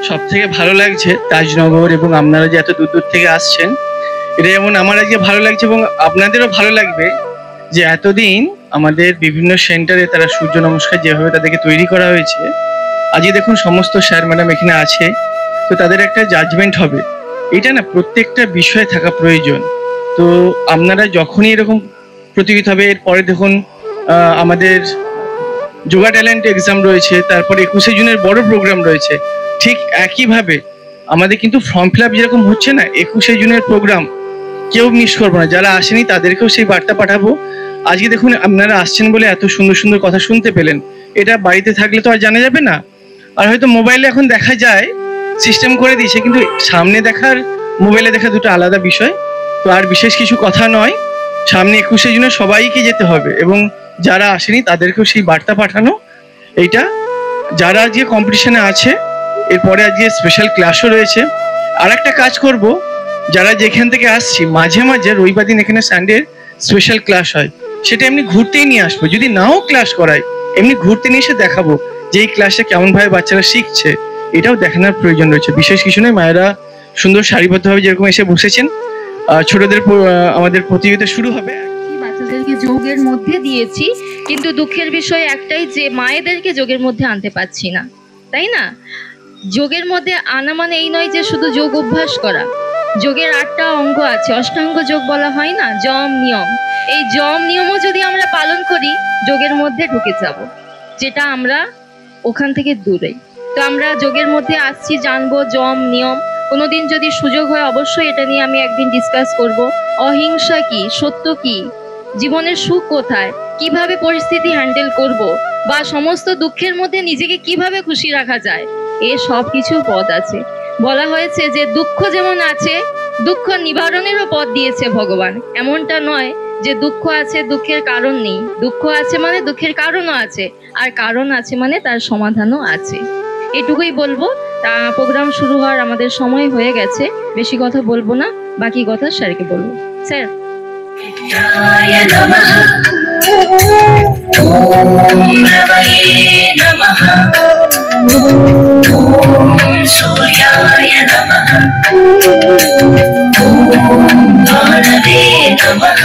সব থেকে ভালো লাগছে তাজনগর এবং আপনারা যে এত দূর দূর থেকে আসছেন, এটা যেমন আমার আজকে ভালো লাগছে এবং আপনাদেরও ভালো লাগবে যে এতদিন আমাদের বিভিন্ন সেন্টারে তারা সূর্য নমস্কার যেভাবে তাদেরকে তৈরি করা হয়েছে, আজকে দেখুন সমস্ত স্যার ম্যাডাম এখানে আছে, তো তাদের একটা জাজমেন্ট হবে। এটা না প্রত্যেকটা বিষয়ে থাকা প্রয়োজন। তো আপনারা যখনই এরকম প্রতিযোগিতা হবে, এরপরে দেখুন আমাদের যোগা ট্যালেন্ট এক্সাম রয়েছে, তারপর 21শে জুনের বড় প্রোগ্রাম রয়েছে। ঠিক একইভাবে আমাদের কিন্তু ফর্ম ফিল আপ যেরকম হচ্ছে না, 21শে জুনের প্রোগ্রাম কেউ মিস করবো না। যারা আসেনি তাদেরকেও সেই বার্তা পাঠাবো। আজকে দেখুন আপনারা আসছেন বলে এত সুন্দর সুন্দর কথা শুনতে পেলেন, এটা বাড়িতে থাকলে তো আর জানা যাবে না। আর হয়তো মোবাইলে এখন দেখা যায়, সিস্টেম করে দিয়েছে, কিন্তু সামনে দেখার মোবাইলে দেখা দুটো আলাদা বিষয়। তো আর বিশেষ কিছু কথা নয়, সামনে 21শে জুনে সবাইকে যেতে হবে এবং যারা আসেনি তাদেরকেও সেই বার্তা পাঠানো। এইটা যারা আজকে কম্পিটিশনে আছে, এরপরে আজকে স্পেশাল ক্লাসও রয়েছে। আর একটা কাজ করব, যারা যেখান থেকে আসছি মাঝে মাঝে রবিবার দিন এখানে সানডে স্পেশাল ক্লাস হয়, সেটা এমনি ঘুরতেই নিয়ে আসবো। যদি নাও ক্লাস করায়, এমনি ঘুরতে নিয়ে এসে দেখাবো যে এই ক্লাসে কেমন ভাবে বাচ্চারা শিখছে, এটাও দেখানোর প্রয়োজন রয়েছে। বিশেষ কিছু নয়, মায়েরা সুন্দর সারিবদ্ধভাবে যেরকম এসে বসেছেন, ছোটদের আমাদের প্রতিযোগিতা শুরু হবে। বাচ্চাদেরকে যোগের মধ্যে দিয়েছি, কিন্তু দুঃখের বিষয় একটাই যে মায়েদেরকে যোগের মধ্যে আনতে পারছি না, তাই না? যোগের মধ্যে আনা মানে এই নয় যে শুধু যোগ অভ্যাস করা। যোগের 8টা অঙ্গ আছে, অষ্টাঙ্গ যোগ বলা হয় না, যম নিয়ম। এই যম নিয়মও যদি আমরা পালন করি, যোগের মধ্যে ঢুকে যাব, যেটা আমরা ওখান থেকে দূরে। তো আমরা যোগের মধ্যে আসছি, জানবো যম নিয়ম। কোনোদিন যদি সুযোগ হয় অবশ্যই এটা নিয়ে আমি একদিন ডিসকাস করব। অহিংসা কি, সত্য কি, জীবনের সুখ কোথায়, কিভাবে পরিস্থিতি হ্যান্ডেল করব, বা সমস্ত দুঃখের মধ্যে নিজেকে কিভাবে খুশি রাখা যায়, এ সব কিছু পথ আছে। বলা হয়েছে যে দুঃখ যেমন আছে, দুঃখ নিবারণেরও পথ দিয়েছে ভগবান। এমনটা নয় যে দুঃখ আছে দুঃখের কারণ নেই। দুঃখ আছে মানে দুঃখের কারণও আছে, আর কারণ আছে মানে তার সমাধানও আছে। এটুকুই বলবো। তা প্রোগ্রাম শুরু হওয়ার আমাদের সময় হয়ে গেছে, বেশি কথা বলবো না, বাকি কথা স্যারকে বলবো। স্যার। ओम रवये नमः, ओम सूर्याय नमः, ओम भानवे नमः,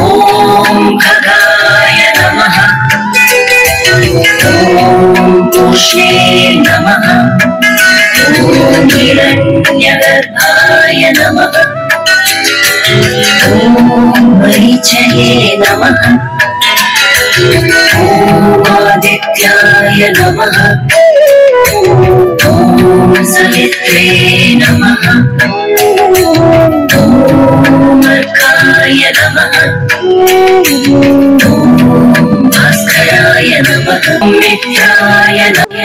ओम खगाय नमः, ओम पूष्णे नमः, ओम हिरण्यगर्भाय नमः, ओम मरीचये नमः, ओम आदित्याय नमः, ओम सवित्रे नमः, ओम अर्काय नमः, ओम भास्कराय नमः, ओम मित्राय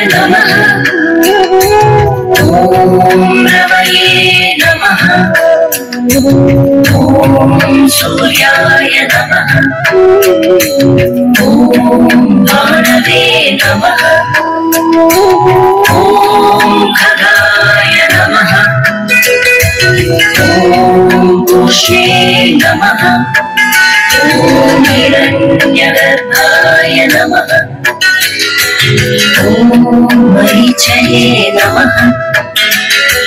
नमः, ओम रवये नमः, ओम सूर्याय नमः, ओम भानवे नमः, ओम खगाय नमः, ओम पूष्णे नमः, ओम हिरण्यगर्भाय नमः, ओम मरीचये नमः,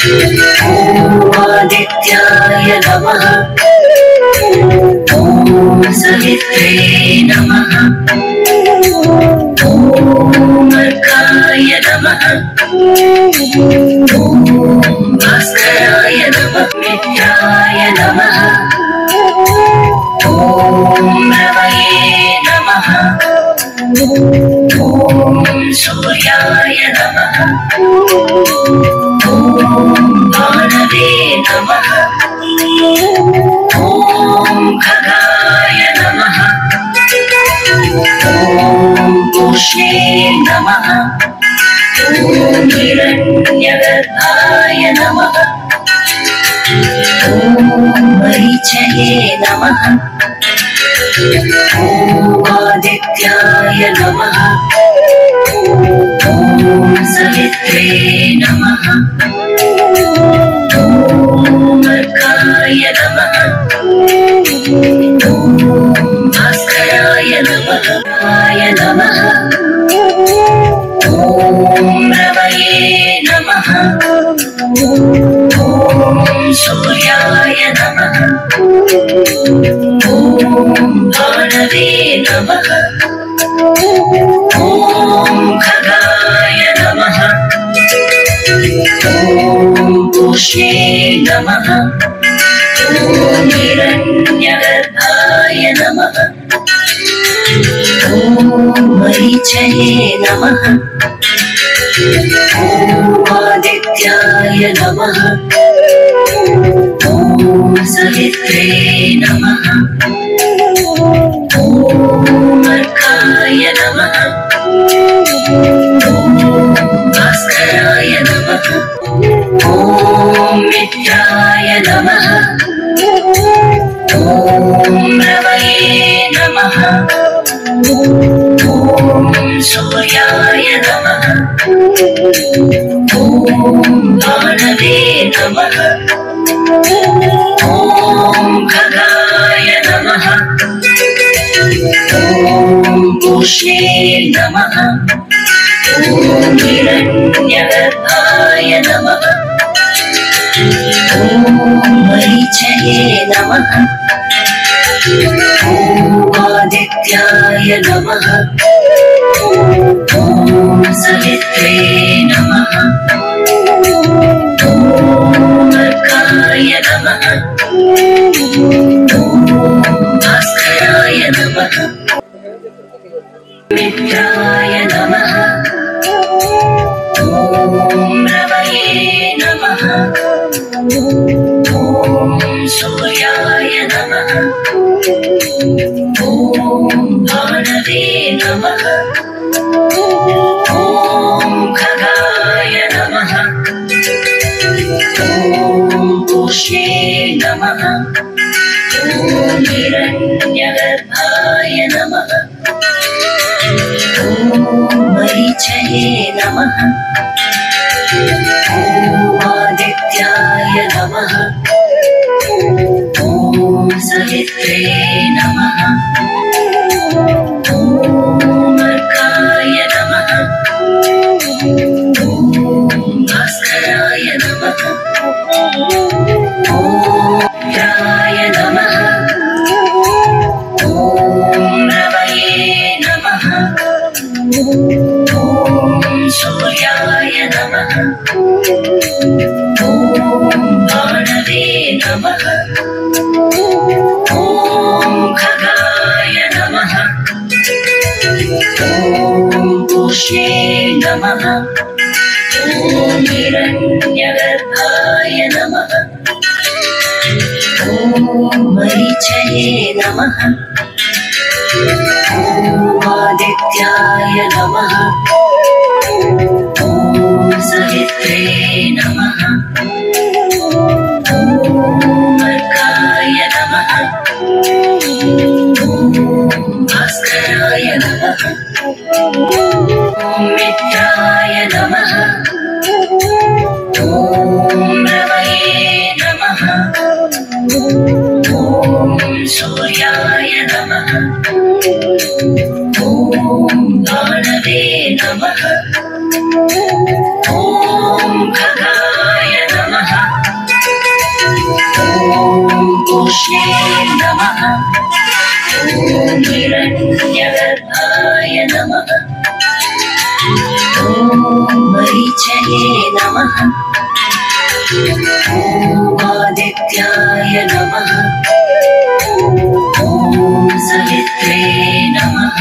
ओम आदित्याय नमः, ओम सवित्रे नमः, ओम अर्काय नमः, ओम भास्कराय नमः, मित्राय नमः, ओम रवये नमः, ओम सूर्याय नमः, ओम भानवे नमः, ओम खगाय नमः, ओम पूष्णे नमः, ओम हिरण्यगर्भाय नमः, ओम मरीचये नमः, ओम आदित्याय नमः, ओम सवित्रे नमः, ओम अर्काय नमः, ओम भास्कराय नमः, ओम रवये ॐ सूर्याय नमः ॐ भानवे नमः ॐ खगाय नमः ॐ पूष्णे नमः ॐ हिरण्यगर्भाय नमः ॐ मरीचये नमः ॐ आदित्याय नमः ॐ सवित्रे नमः ॐ अर्काय नमः ॐ भास्कराय नमः ॐ मित्राय नमः ॐ रवये नमः ॐ सूर्याय नमः ॐ भानवे नमः ॐ खगाय नमः ॐ पूष्णे नमः ॐ हिरण्यगर्भाय नमः ॐ मरीचये नमः ॐ आदित्याय नमः ॐ सवित्रे नमः ॐ अर्काय नमः ॐ भास्कराय नमः मित्राय नमः ॐ रवये नमः ॐ सूर्याय नमः ॐ भानवे नमः ॐ खगाय नमः ॐ पूष्णे नमः ॐ हिरण्यगर्भाय नमः ॐ मरीचये नमः ॐ आदित्याय नमः ॐ सवित्रे नमः ॐ अर्काय नमः ॐ भास्कराय नमः ॐ मित्राय नमः ॐ रवये नमः ॐ सूर्याय नमः ॐ भानवे नमः ॐ खगाय नमः ॐ पूष्णे नमः ॐ हिरण्यगर्भाय नमः ॐ मरीचये नमः ॐ आदित्याय नमः ॐ सवित्रे नमः ॐ अर्काय नमः ॐ भास्कराय नमः ॐ मित्राय नमः ॐ रवये नमः ॐ सूर्याय नमः ॐ भानवे नमः ॐ खगाय नमः ॐ पूष्णे नमः ॐ हिरण्यगर्भाय नमः ॐ मरीचये नमः ॐ आदित्याय नमः ॐ सवित्रे नमः